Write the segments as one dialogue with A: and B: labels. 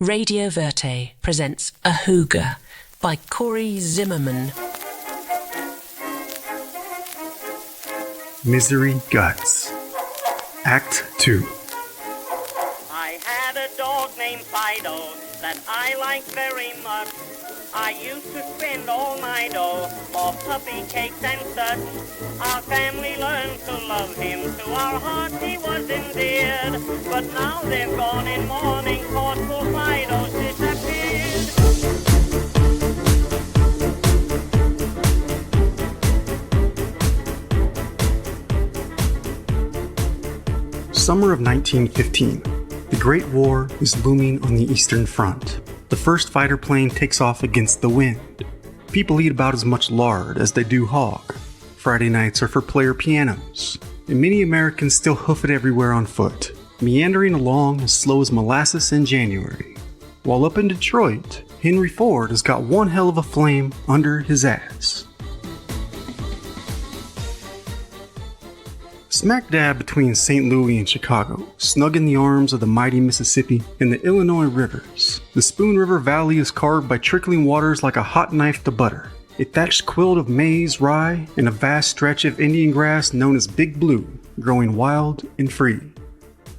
A: Radio Verte presents AHOOGA by Cory Zimmerman.
B: Misery Guts, Act 2.
C: I had a dog named Fido that I liked very much. I used to spend all my dough for puppy cakes and such. Our family learned to love him, to our hearts he was endeared. But now they've gone in mourning, thoughtful Fido's disappeared.
B: Summer of 1915. The Great War is looming on the Eastern Front. The first fighter plane takes off against the wind. People eat about as much lard as they do hog. Friday nights are for player pianos, and many Americans still hoof it everywhere on foot, meandering along as slow as molasses in January. While up in Detroit, Henry Ford has got one hell of a flame under his ass. Smack dab between St. Louis and Chicago, snug in the arms of the mighty Mississippi and the Illinois rivers, the Spoon River Valley is carved by trickling waters like a hot knife to butter. A thatched quilt of maize, rye, and a vast stretch of Indian grass known as Big Blue, growing wild and free.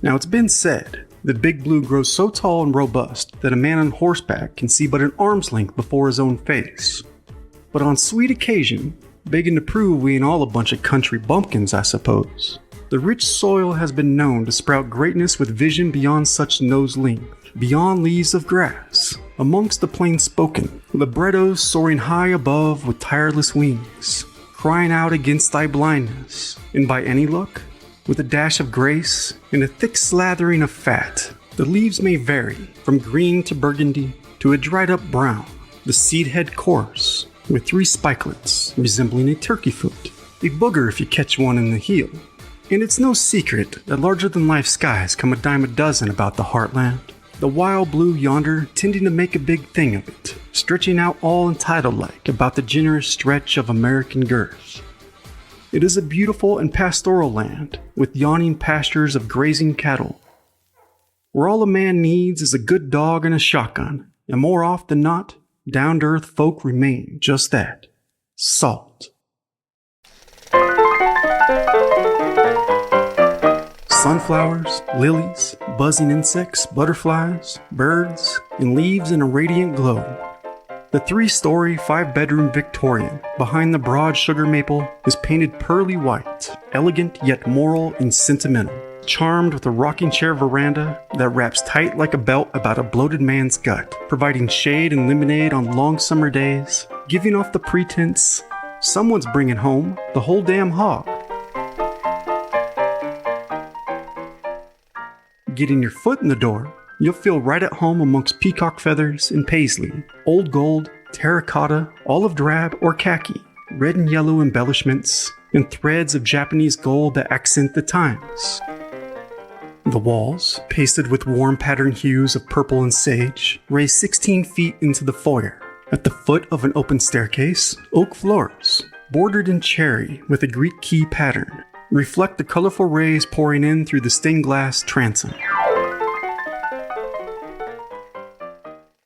B: Now it's been said that Big Blue grows so tall and robust that a man on horseback can see but an arm's length before his own face. But on sweet occasion, begging to prove we ain't all a bunch of country bumpkins, I suppose, the rich soil has been known to sprout greatness with vision beyond such nose length, beyond leaves of grass, amongst the plain spoken, librettos soaring high above with tireless wings, crying out against thy blindness, and by any luck, with a dash of grace and a thick slathering of fat. The leaves may vary from green to burgundy to a dried up brown, the seed head coarse, with 3 spikelets resembling a turkey foot, a booger if you catch one in the heel. And it's no secret that larger-than-life skies come a dime a dozen about the heartland, the wild blue yonder tending to make a big thing of it, stretching out all entitled-like about the generous stretch of American girth. It is a beautiful and pastoral land, with yawning pastures of grazing cattle, where all a man needs is a good dog and a shotgun, and more often than not, down-to-earth folk remain just that, salt. Sunflowers, lilies, buzzing insects, butterflies, birds, and leaves in a radiant glow. The 3-story, 5-bedroom Victorian behind the broad sugar maple is painted pearly white, elegant yet moral and sentimental, charmed with a rocking chair veranda that wraps tight like a belt about a bloated man's gut, providing shade and lemonade on long summer days, giving off the pretense someone's bringing home the whole damn hog. Getting your foot in the door, you'll feel right at home amongst peacock feathers and paisley, old gold, terracotta, olive drab or khaki, red and yellow embellishments, and threads of Japanese gold that accent the times. The walls, pasted with warm patterned hues of purple and sage, raise 16 feet into the foyer. At the foot of an open staircase, oak floors, bordered in cherry with a Greek key pattern, reflect the colorful rays pouring in through the stained glass transom.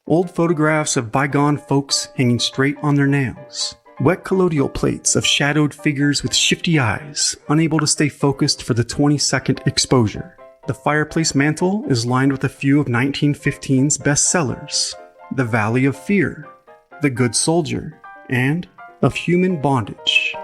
B: Old photographs of bygone folks hanging straight on their nails. Wet colloidal plates of shadowed figures with shifty eyes, unable to stay focused for the 20-second exposure. The fireplace mantel is lined with a few of 1915's bestsellers, The Valley of Fear, The Good Soldier, and Of Human Bondage.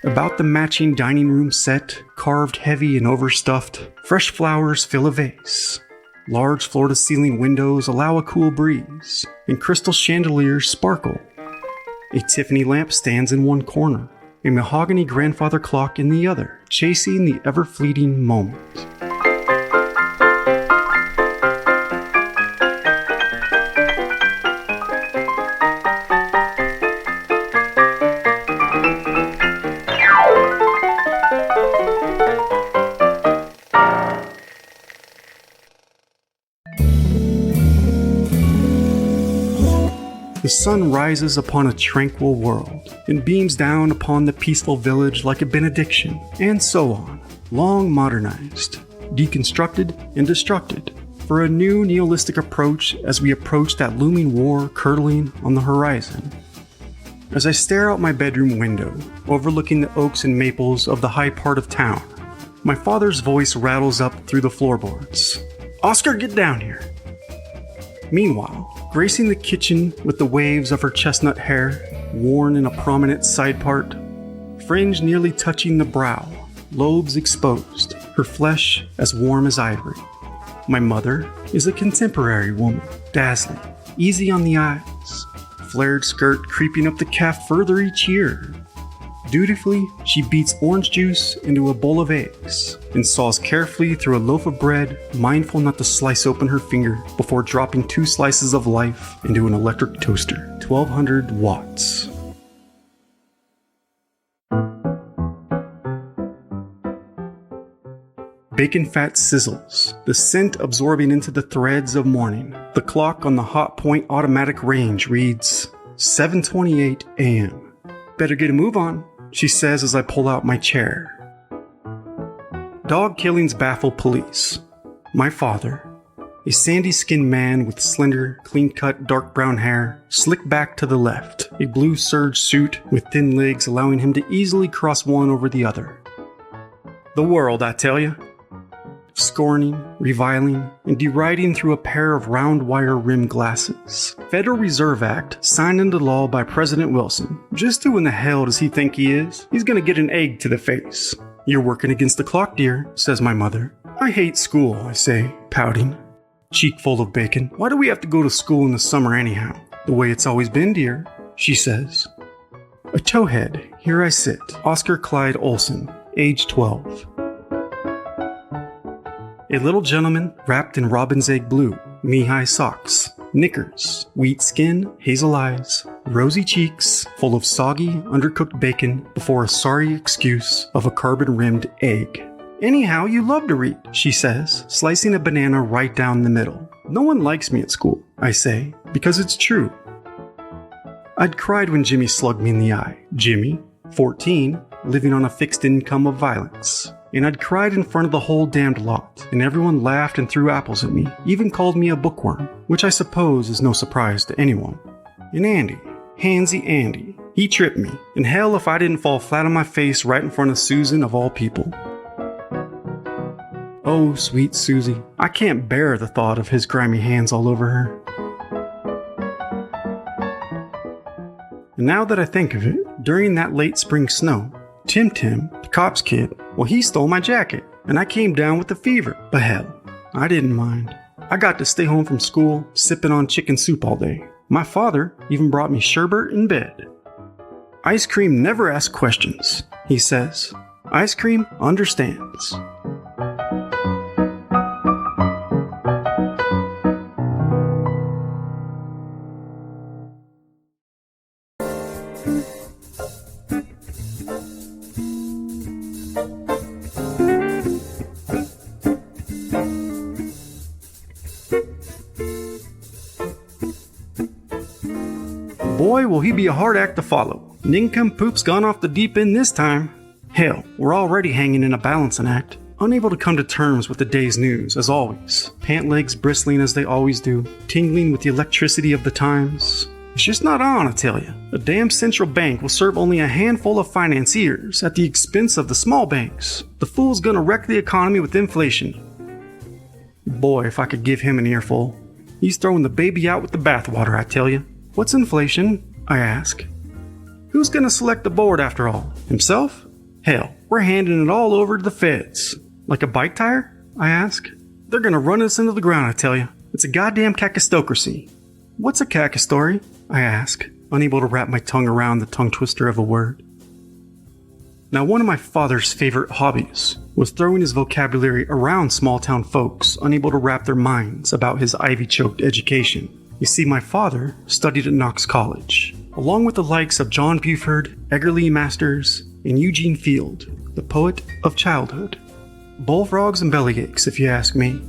B: About the matching dining room set, carved heavy and overstuffed, fresh flowers fill a vase. Large floor-to-ceiling windows allow a cool breeze, and crystal chandeliers sparkle. A Tiffany lamp stands in one corner, a mahogany grandfather clock in the other, chasing the ever-fleeting moment. The sun rises upon a tranquil world and beams down upon the peaceful village like a benediction, and so on, long modernized. deconstructed, and destructed, for a new nihilistic approach as we approach that looming war curdling on the horizon. As I stare out my bedroom window, overlooking the oaks and maples of the high part of town, my father's voice rattles up through the floorboards. "Oscar, get down here!" Meanwhile, gracing the kitchen with the waves of her chestnut hair, worn in a prominent side part, fringe nearly touching the brow, lobes exposed, her flesh as warm as ivory. My mother is a contemporary woman, dazzling, easy on the eyes, flared skirt creeping up the calf further each year. Dutifully, she beats orange juice into a bowl of eggs and saws carefully through a loaf of bread, mindful not to slice open her finger before dropping 2 slices of life into an electric toaster, 1200 watts. Bacon fat sizzles, the scent absorbing into the threads of morning. The clock on the hot point automatic range reads 7:28 a.m. "Better get a move on," she says as I pull out my chair. Dog killings baffle police. My father, a sandy-skinned man with slender, clean-cut dark brown hair, slicked back to the left, a blue serge suit with thin legs allowing him to easily cross one over the other. The world, I tell ya. Scorning, reviling, and deriding through a pair of round wire rim glasses. Federal Reserve Act signed into law by President Wilson. Just who in the hell does he think he is? He's gonna get an egg to the face. "You're working against the clock, dear," says my mother. "I hate school," I say, pouting. Cheek full of bacon. "Why do we have to go to school in the summer anyhow?" "The way it's always been, dear," she says. A towhead, here I sit, Oscar Clyde Olson, age 12. A little gentleman wrapped in robin's egg blue, knee-high socks, knickers, wheat skin, hazel eyes, rosy cheeks, full of soggy, undercooked bacon before a sorry excuse of a carbon-rimmed egg. "Anyhow, you love to read," she says, slicing a banana right down the middle. "No one likes me at school," I say, because it's true. I'd cried when Jimmy slugged me in the eye. Jimmy, 14, living on a fixed income of violence. And I'd cried in front of the whole damned lot, and everyone laughed and threw apples at me, even called me a bookworm, which I suppose is no surprise to anyone. And Andy, Handsy Andy, he tripped me, and hell if I didn't fall flat on my face right in front of Susan of all people. Oh, sweet Susie, I can't bear the thought of his grimy hands all over her. And now that I think of it, during that late spring snow, Tim, the cop's kid, well, he stole my jacket, and I came down with a fever. But hell, I didn't mind. I got to stay home from school, sipping on chicken soup all day. My father even brought me sherbet in bed. "Ice cream never asks questions," he says. "Ice cream understands." Boy, will he be a hard act to follow. Nincompoop's gone off the deep end this time. Hell, we're already hanging in a balancing act. Unable to come to terms with the day's news, as always. Pant legs bristling as they always do, tingling with the electricity of the times. It's just not on, I tell ya. A damn central bank will serve only a handful of financiers at the expense of the small banks. The fool's gonna wreck the economy with inflation. Boy, if I could give him an earful. He's throwing the baby out with the bathwater, I tell ya. "What's inflation?" I ask. "Who's gonna select the board after all? Himself? Hell, we're handing it all over to the feds." "Like a bike tire?" I ask. "They're gonna run us into the ground, I tell ya. It's a goddamn cacistocracy." "What's a cacistory?" I ask, unable to wrap my tongue around the tongue twister of a word. Now, one of my father's favorite hobbies was throwing his vocabulary around small-town folks unable to wrap their minds about his ivy-choked education. You see, my father studied at Knox College, along with the likes of John Buford, Edgar Lee Masters, and Eugene Field, the poet of childhood. Bullfrogs and bellyaches, if you ask me.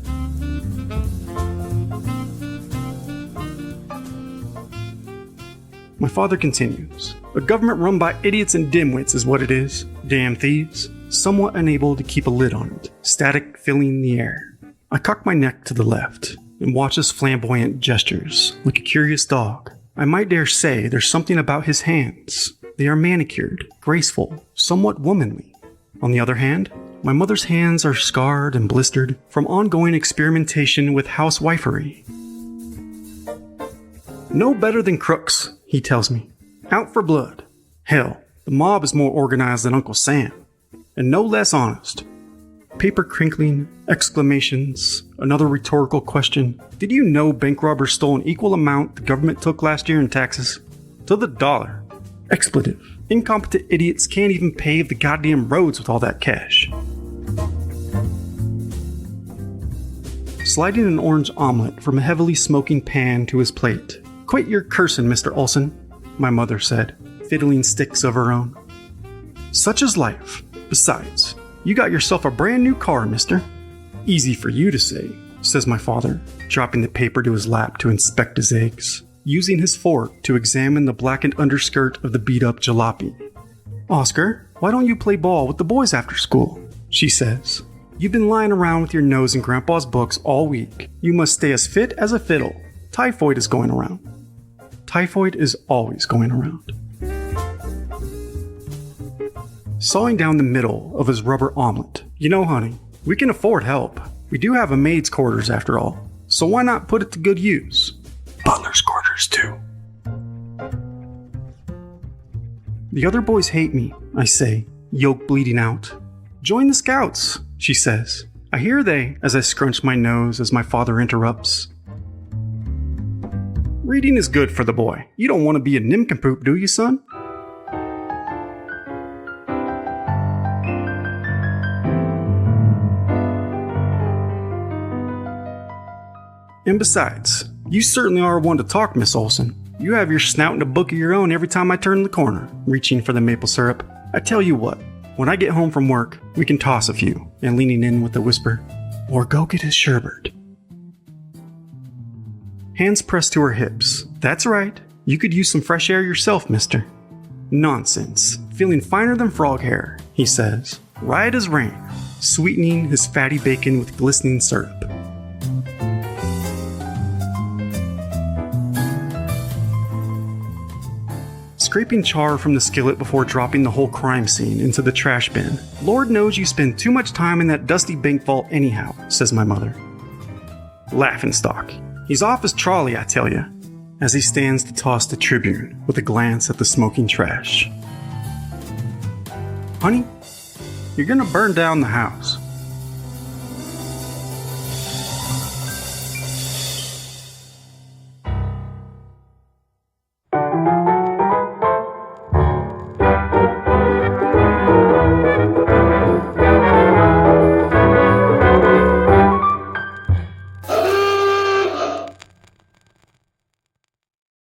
B: My father continues. "A government run by idiots and dimwits is what it is. Damn thieves. somewhat unable to keep a lid on it, static filling the air. I cock my neck to the left and watch his flamboyant gestures, like a curious dog. I might dare say there's something about his hands. They are manicured, graceful, somewhat womanly. On the other hand, my mother's hands are scarred and blistered from ongoing experimentation with housewifery. No better than crooks, he tells me. Out for blood. Hell, the mob is more organized than Uncle Sam, and no less honest. Paper crinkling, exclamations, another rhetorical question. Did you know bank robbers stole an equal amount the government took last year in taxes? To the dollar. Expletive. Incompetent idiots can't even pave the goddamn roads with all that cash. Sliding an orange omelet from a heavily smoking pan to his plate. Quit your cursing, Mr. Olson, my mother said, fiddling sticks of her own. Such is life. Besides, you got yourself a brand new car, mister. Easy for you to say, says my father, dropping the paper to his lap to inspect his eggs, using his fork to examine the blackened underskirt of the beat-up jalopy. Oscar, why don't you play ball with the boys after school? She says. You've been lying around with your nose in Grandpa's books all week. You must stay as fit as a fiddle. Typhoid is going around. Typhoid is always going around. Sawing down the middle of his rubber omelet. You know, honey, we can afford help. We do have a maid's quarters after all, so why not put it to good use? Butler's quarters too. The other boys hate me, I say, yolk bleeding out. Join the scouts, she says. I hear they, as I scrunch my nose as my father interrupts. Reading is good for the boy. You don't want to be a nincompoop, do you, son? And besides, you certainly are one to talk, Miss Olson. You have your snout in a book of your own every time I turn the corner, reaching for the maple syrup. I tell you what, when I get home from work, we can toss a few, and leaning in with a whisper, or go get his sherbet. Hands pressed to her hips. That's right, you could use some fresh air yourself, mister. Nonsense, feeling finer than frog hair, he says, right as rain, sweetening his fatty bacon with glistening syrup. Scraping char from the skillet before dropping the whole crime scene into the trash bin. Lord knows you spend too much time in that dusty bank vault anyhow, says my mother. Laughingstock. He's off his trolley, I tell ya, as he stands to toss the Tribune with a glance at the smoking trash. Honey, you're gonna burn down the house.